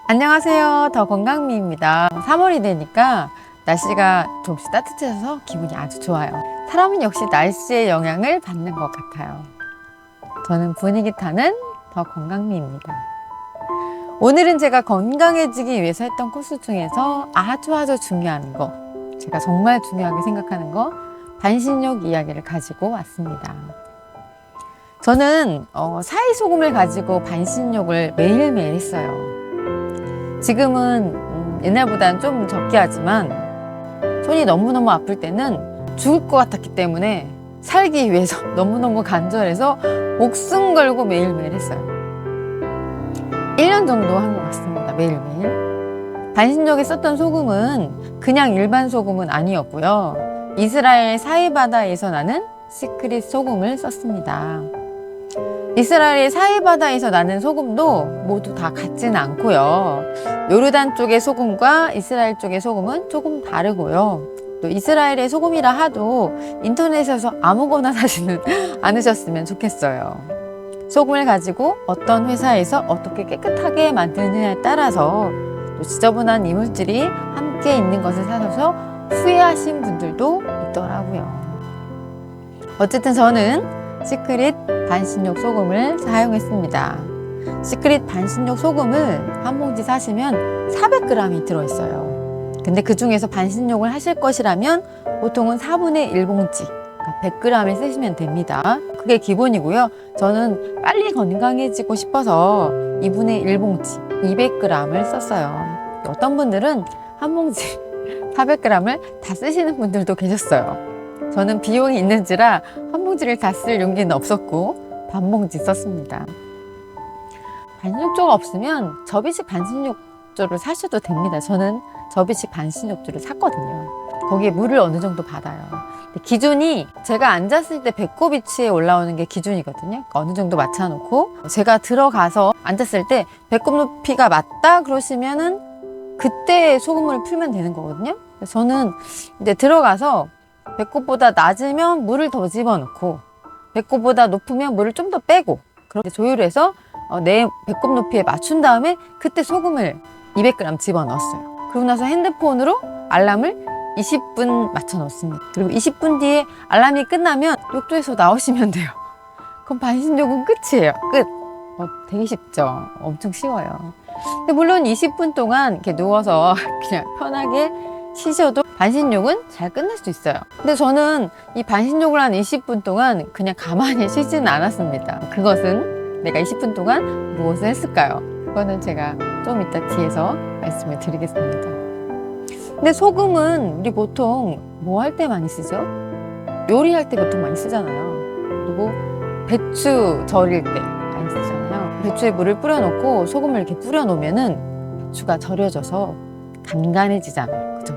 안녕하세요. 더 건강미입니다. 3월이 되니까 날씨가 조금씩 따뜻해져서 기분이 아주 좋아요. 사람은 역시 날씨의 영향을 받는 것 같아요. 저는 분위기 타는 더 건강미입니다. 오늘은 제가 건강해지기 위해서 했던 코스 중에서 아주 중요한 거, 제가 정말 중요하게 생각하는 거, 반신욕 이야기를 가지고 왔습니다. 저는 사이소금을 가지고 반신욕을 매일매일 했어요. 지금은 옛날보다는 좀 적게 하지만 손이 너무너무 아플 때는 죽을 것 같았기 때문에 살기 위해서 너무너무 간절해서 목숨 걸고 매일매일 했어요. 1년 정도 한 것 같습니다. 매일매일. 반신욕에 썼던 소금은 그냥 일반 소금은 아니었고요. 이스라엘 사해바다에서 나는 시크릿 소금을 썼습니다. 이스라엘 사해바다에서 나는 소금도 모두 다 같지는 않고요. 요르단 쪽의 소금과 이스라엘 쪽의 소금은 조금 다르고요. 또 이스라엘의 소금이라 하도 인터넷에서 아무거나 사지는 않으셨으면 좋겠어요. 소금을 가지고 어떤 회사에서 어떻게 깨끗하게 만드느냐에 따라서 또 지저분한 이물질이 함께 있는 것을 사셔서 후회하신 분들도 있더라고요. 어쨌든 저는 시크릿 반신욕 소금을 사용했습니다. 시크릿 반신욕 소금을 한 봉지 사시면 400g이 들어있어요. 근데 그 중에서 반신욕을 하실 것이라면 보통은 4분의 1봉지, 그러니까 100g을 쓰시면 됩니다. 그게 기본이고요. 저는 빨리 건강해지고 싶어서 2분의 1봉지, 200g을 썼어요. 어떤 분들은 한 봉지 400g을 다 쓰시는 분들도 계셨어요. 저는 비용이 있는지라 한 봉지를 다 쓸 용기는 없었고 반 봉지 썼습니다. 반신욕조가 없으면 접이식 반신욕조를 사셔도 됩니다. 저는 접이식 반신욕조를 샀거든요. 거기에 물을 어느 정도 받아요. 기준이 제가 앉았을 때 배꼽 위치에 올라오는 게 기준이거든요. 그러니까 어느 정도 맞춰놓고 제가 들어가서 앉았을 때 배꼽 높이가 맞다 그러시면은 그때 소금물을 풀면 되는 거거든요. 저는 이제 들어가서 배꼽보다 낮으면 물을 더 집어넣고 배꼽보다 높으면 물을 좀 더 빼고 그렇게 조율해서 내 배꼽 높이에 맞춘 다음에 그때 소금을 200g 집어넣었어요. 그러고 나서 핸드폰으로 알람을 20분 맞춰 놓습니다. 그리고 20분 뒤에 알람이 끝나면 욕조에서 나오시면 돼요. 그럼 반신욕은 끝이에요. 끝. 되게 쉽죠? 엄청 쉬워요. 근데 물론 20분 동안 이렇게 누워서 그냥 편하게 쉬셔도 반신욕은 잘 끝낼 수 있어요. 근데 저는 이 반신욕을 한 20분 동안 그냥 가만히 쉬지는 않았습니다. 그것은 내가 20분 동안 무엇을 했을까요? 그거는 제가 좀 이따 뒤에서 말씀을 드리겠습니다. 근데 소금은 우리 보통 뭐 할 때 많이 쓰죠? 요리할 때 보통 많이 쓰잖아요. 그리고 배추 절일 때 많이 쓰잖아요. 배추에 물을 뿌려놓고 소금을 이렇게 뿌려놓으면은 배추가 절여져서 간간해지잖아요. 그죠?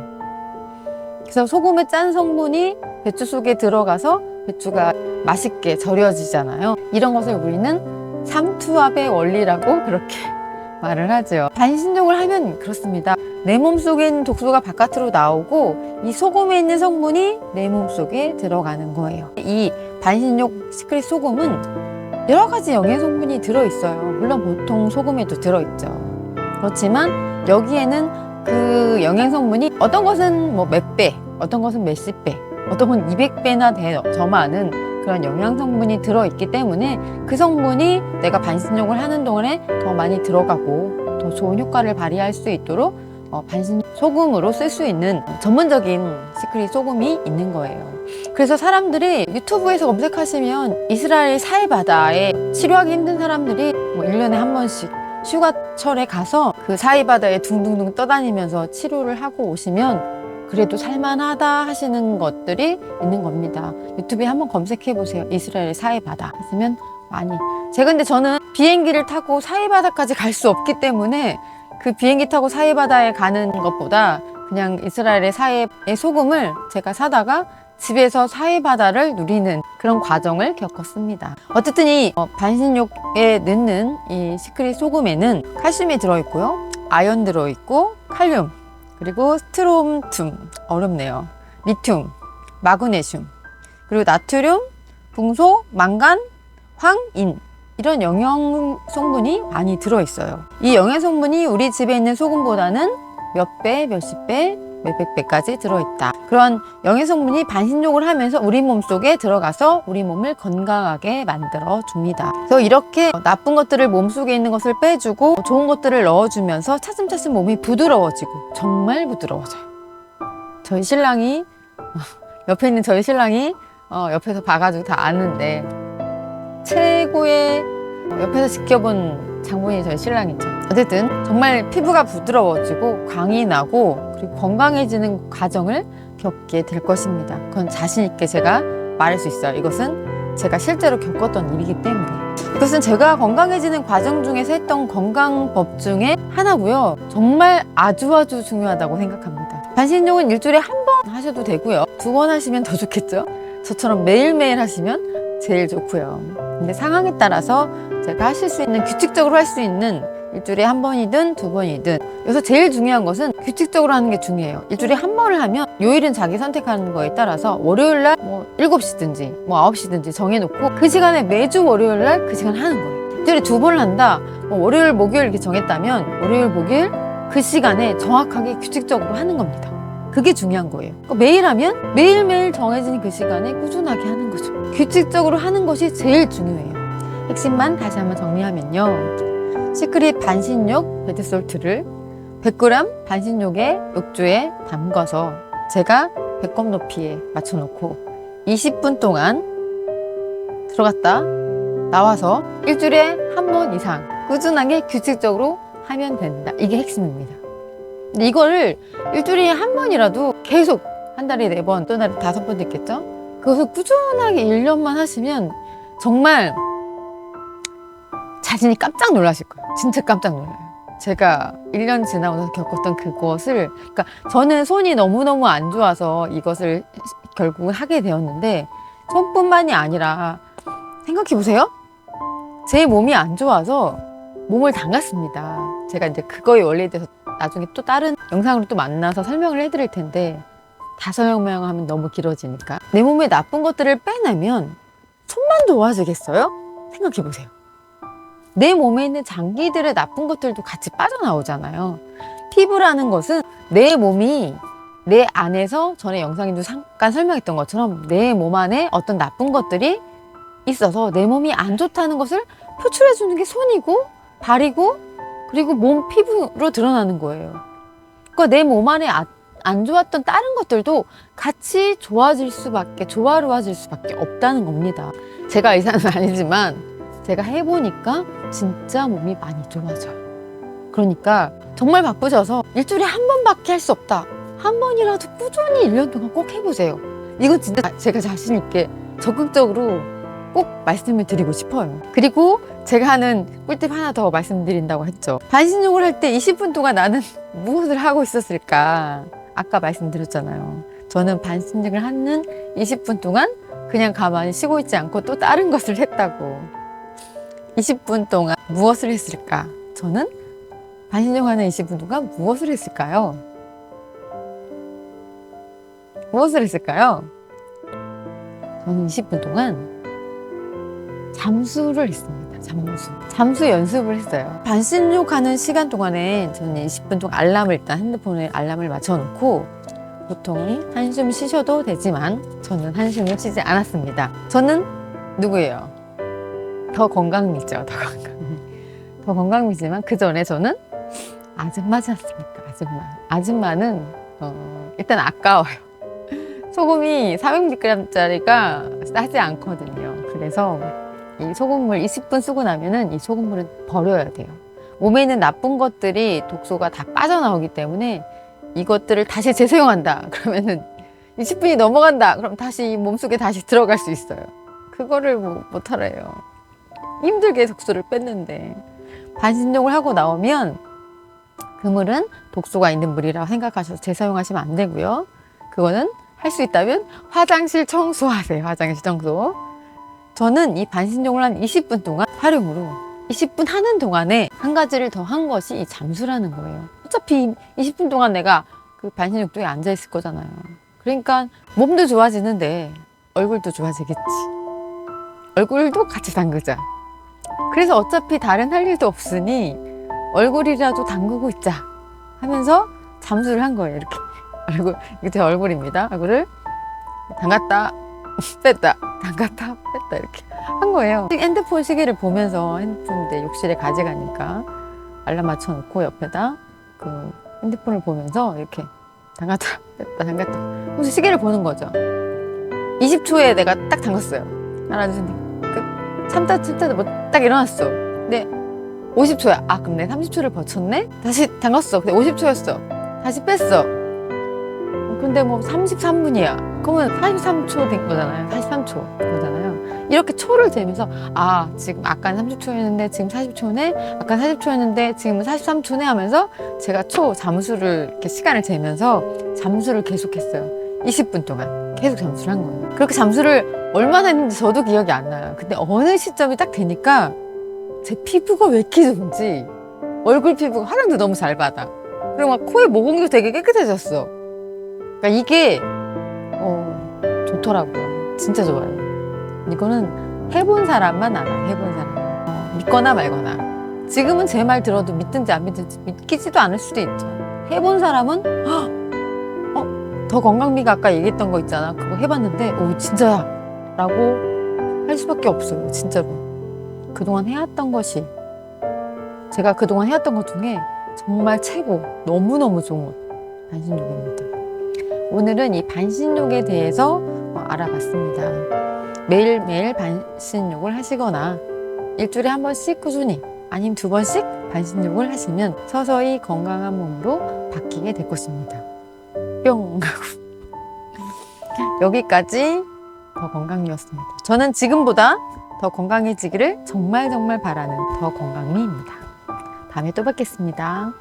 그래서 소금의 짠 성분이 배추 속에 들어가서 배추가 맛있게 절여지잖아요. 이런 것을 우리는 삼투압의 원리라고 그렇게 말을 하죠. 반신욕을 하면 그렇습니다. 내 몸속에 있는 독소가 바깥으로 나오고 이 소금에 있는 성분이 내 몸속에 들어가는 거예요. 이 반신욕 시크릿 소금은 여러 가지 영양 성분이 들어있어요. 물론 보통 소금에도 들어있죠. 그렇지만 여기에는 그 영양 성분이 어떤 것은 뭐 몇 배, 어떤 것은 몇십 배, 어떤 건 200배나 더 많은 그런 영양 성분이 들어있기 때문에 그 성분이 내가 반신욕을 하는 동안에 더 많이 들어가고 더 좋은 효과를 발휘할 수 있도록 반신 소금으로 쓸 수 있는 전문적인 시크릿 소금이 있는 거예요. 그래서 사람들이 유튜브에서 검색하시면 이스라엘 사해바다에 치료하기 힘든 사람들이 뭐 1년에 한 번씩 휴가철에 가서 그 사해바다에 둥둥둥 떠다니면서 치료를 하고 오시면 그래도 살만하다 하시는 것들이 있는 겁니다. 유튜브에 한번 검색해 보세요. 이스라엘 사해바다 하시면 많이. 근데 저는 비행기를 타고 사해바다까지 갈 수 없기 때문에 그 비행기 타고 사해바다에 가는 것보다 그냥 이스라엘의 사해의 소금을 제가 사다가 집에서 사해바다를 누리는 그런 과정을 겪었습니다. 어쨌든 이 반신욕에 넣는 이 시크릿 소금에는 칼슘이 들어있고요, 아연 들어있고, 칼륨, 그리고 스트롬툼, 어렵네요, 리튬, 마그네슘, 그리고 나트륨, 붕소, 망간, 황, 인 이런 영양 성분이 많이 들어있어요. 이 영양 성분이 우리 집에 있는 소금보다는 몇 배, 몇십 배, 몇백 배까지 들어있다. 그런 영양 성분이 반신욕을 하면서 우리 몸속에 들어가서 우리 몸을 건강하게 만들어 줍니다. 그래서 이렇게 나쁜 것들을 몸속에 있는 것을 빼주고 좋은 것들을 넣어주면서 차츰차츰 몸이 부드러워지고 정말 부드러워져요. 저희 신랑이 옆에 있는 저희 신랑이 옆에서 봐가지고 다 아는데 최고의 옆에서 지켜본 장본인이 저희 신랑이죠. 어쨌든 정말 피부가 부드러워지고 광이 나고 그리고 건강해지는 과정을 겪게 될 것입니다. 그건 자신 있게 제가 말할 수 있어요. 이것은 제가 실제로 겪었던 일이기 때문에. 이것은 제가 건강해지는 과정 중에서 했던 건강법 중에 하나고요. 정말 아주 중요하다고 생각합니다. 반신욕은 일주일에 한 번 하셔도 되고요. 2번 하시면 더 좋겠죠. 저처럼 매일매일 하시면 제일 좋고요. 근데 상황에 따라서 제가 하실 수 있는, 규칙적으로 할 수 있는 일주일에 한 번이든 2번이든, 여기서 제일 중요한 것은 규칙적으로 하는 게 중요해요. 일주일에 한 번을 하면 요일은 자기 선택하는 거에 따라서 월요일날 7시든지 9시든지 정해놓고 그 시간에 매주 월요일날 그 시간 하는 거예요. 일주일에 2번을 한다, 월요일 목요일 이렇게 정했다면 월요일 목요일 그 시간에 정확하게 규칙적으로 하는 겁니다. 그게 중요한 거예요. 매일 하면 매일매일 정해진 그 시간에 꾸준하게 하는 거죠. 규칙적으로 하는 것이 제일 중요해요. 핵심만 다시 한번 정리하면요. 시크릿 반신욕 베드솔트를 100g 반신욕의 욕조에 담가서 제가 배꼽 높이에 맞춰놓고 20분 동안 들어갔다 나와서 일주일에 한 번 이상 꾸준하게 규칙적으로 하면 된다. 이게 핵심입니다. 근데 이거를 일주일에 한 번이라도 계속 한 달에 4번, 또 달에 5번도 있겠죠? 그것을 꾸준하게 1년만 하시면 정말 자신이 깜짝 놀라실 거예요. 진짜 깜짝 놀라요. 제가 1년 지나고 나서 겪었던 그것을, 그러니까 저는 손이 너무너무 안 좋아서 이것을 결국은 하게 되었는데, 손뿐만이 아니라 생각해 보세요. 제 몸이 안 좋아서 몸을 담갔습니다. 제가 이제 그거의 원리에 대해서 나중에 또 다른 영상으로 또 만나서 설명을 해드릴 텐데, 다 설명하면 너무 길어지니까. 내 몸에 나쁜 것들을 빼내면 손만 좋아지겠어요? 생각해 보세요. 내 몸에 있는 장기들의 나쁜 것들도 같이 빠져나오잖아요. 피부라는 것은 내 몸이 내 안에서, 전에 영상에도 잠깐 설명했던 것처럼 내 몸 안에 어떤 나쁜 것들이 있어서 내 몸이 안 좋다는 것을 표출해 주는 게 손이고 발이고 그리고 몸 피부로 드러나는 거예요. 그러니까 내 몸 안에 안 좋았던 다른 것들도 같이 좋아질 수밖에, 조화로워질 수밖에 없다는 겁니다. 제가 의사는 아니지만 제가 해보니까 진짜 몸이 많이 좋아져요. 그러니까 정말 바쁘셔서 일주일에 한 번밖에 할 수 없다. 한 번이라도 꾸준히 1년 동안 꼭 해보세요. 이거 진짜 제가 자신 있게 적극적으로 꼭 말씀을 드리고 싶어요. 그리고 제가 하는 꿀팁 하나 더 말씀드린다고 했죠. 반신욕을 할 때 20분 동안 나는 무엇을 하고 있었을까? 아까 말씀드렸잖아요. 저는 반신욕을 하는 20분 동안 그냥 가만히 쉬고 있지 않고 또 다른 것을 했다고. 20분 동안 무엇을 했을까? 저는 반신욕하는 20분 동안 무엇을 했을까요? 무엇을 했을까요? 저는 20분 동안 잠수를 했습니다. 잠수 연습을 했어요. 반신욕하는 시간 동안에 저는 20분 동안 알람을, 일단 핸드폰에 알람을 맞춰놓고, 보통 한숨 쉬셔도 되지만 저는 한숨을 쉬지 않았습니다. 저는 누구예요? 더 건강미죠. 더 건강미지만 그 전에 저는 아줌마지 않습니까? 아줌마는 일단 아까워요. 소금이 400mg짜리가 싸지 않거든요. 그래서 이 소금물 20분 쓰고 나면은 이 소금물은 버려야 돼요. 몸에 있는 나쁜 것들이, 독소가 다 빠져나오기 때문에 이것들을 다시 재사용한다. 그러면은 20분이 넘어간다. 그럼 다시 이 몸속에 다시 들어갈 수 있어요. 그거를 못 하래요. 힘들게 독소를 뺐는데. 반신욕을 하고 나오면 그 물은 독소가 있는 물이라고 생각하셔서 재사용하시면 안 되고요. 그거는 할 수 있다면 화장실 청소하세요. 화장실 청소. 저는 이 반신욕을 한 20분 동안 활용으로 20분 하는 동안에 한 가지를 더 한 것이 이 잠수라는 거예요. 어차피 20분 동안 내가 그 반신욕조에 앉아 있을 거잖아요. 그러니까 몸도 좋아지는데 얼굴도 좋아지겠지. 얼굴도 같이 담그자. 그래서 어차피 다른 할 일도 없으니 얼굴이라도 담그고 있자 하면서 잠수를 한 거예요. 이렇게 얼굴, 이게 제 얼굴입니다. 얼굴을 담갔다 뺐다 담갔다 뺐다 이렇게 한 거예요. 핸드폰 시계를 보면서 핸드폰 이제 욕실에 가져가니까 알람 맞춰놓고 옆에다 그 핸드폰을 보면서 이렇게 담갔다 뺐다 담갔다 그래서 시계를 보는 거죠. 20초에 내가 딱 담갔어요. 하나 둘 셋 참다 딱 일어났어. 근데 50초야. 아 그럼 내가 30초를 버텼네? 다시 담갔어. 근데 50초였어. 다시 뺐어. 근데 뭐 33분이야. 그러면 43초 된 거잖아요. 43초 거잖아요. 이렇게 초를 재면서 아 지금 아까는 30초였는데 지금 40초네. 아까 40초였는데 지금은 43초네 하면서 제가 잠수를 이렇게 시간을 재면서 잠수를 계속했어요. 20분 동안 계속 잠수를 한 거예요. 그렇게 잠수를 얼마나 했는지 저도 기억이 안 나요. 근데 어느 시점이 딱 되니까 제 피부가 왜 이렇게 좋은지 얼굴 피부가 화장도 너무 잘 받아. 그리고 막 코에 모공도 되게 깨끗해졌어. 그러니까 이게 좋더라고요. 진짜 좋아요. 이거는 해본 사람만 알아요. 해본 사람. 믿거나 말거나. 지금은 제 말 들어도 믿든지 안 믿든지 믿기지도 않을 수도 있죠. 해본 사람은 더 건강미가 아까 얘기했던 거 있잖아. 그거 해봤는데 오 진짜야 라고 할 수밖에 없어요. 진짜로. 그동안 해왔던 것이 제가 그동안 해왔던 것 중에 정말 최고 너무너무 좋은 반신욕입니다. 오늘은 이 반신욕에 대해서 알아봤습니다. 매일매일 반신욕을 하시거나 일주일에 한 번씩 꾸준히 아니면 2번씩 반신욕을 하시면 서서히 건강한 몸으로 바뀌게 될 것입니다. 뿅 하고 여기까지 더 건강미였습니다. 저는 지금보다 더 건강해지기를 정말 바라는 더 건강미입니다. 다음에 또 뵙겠습니다.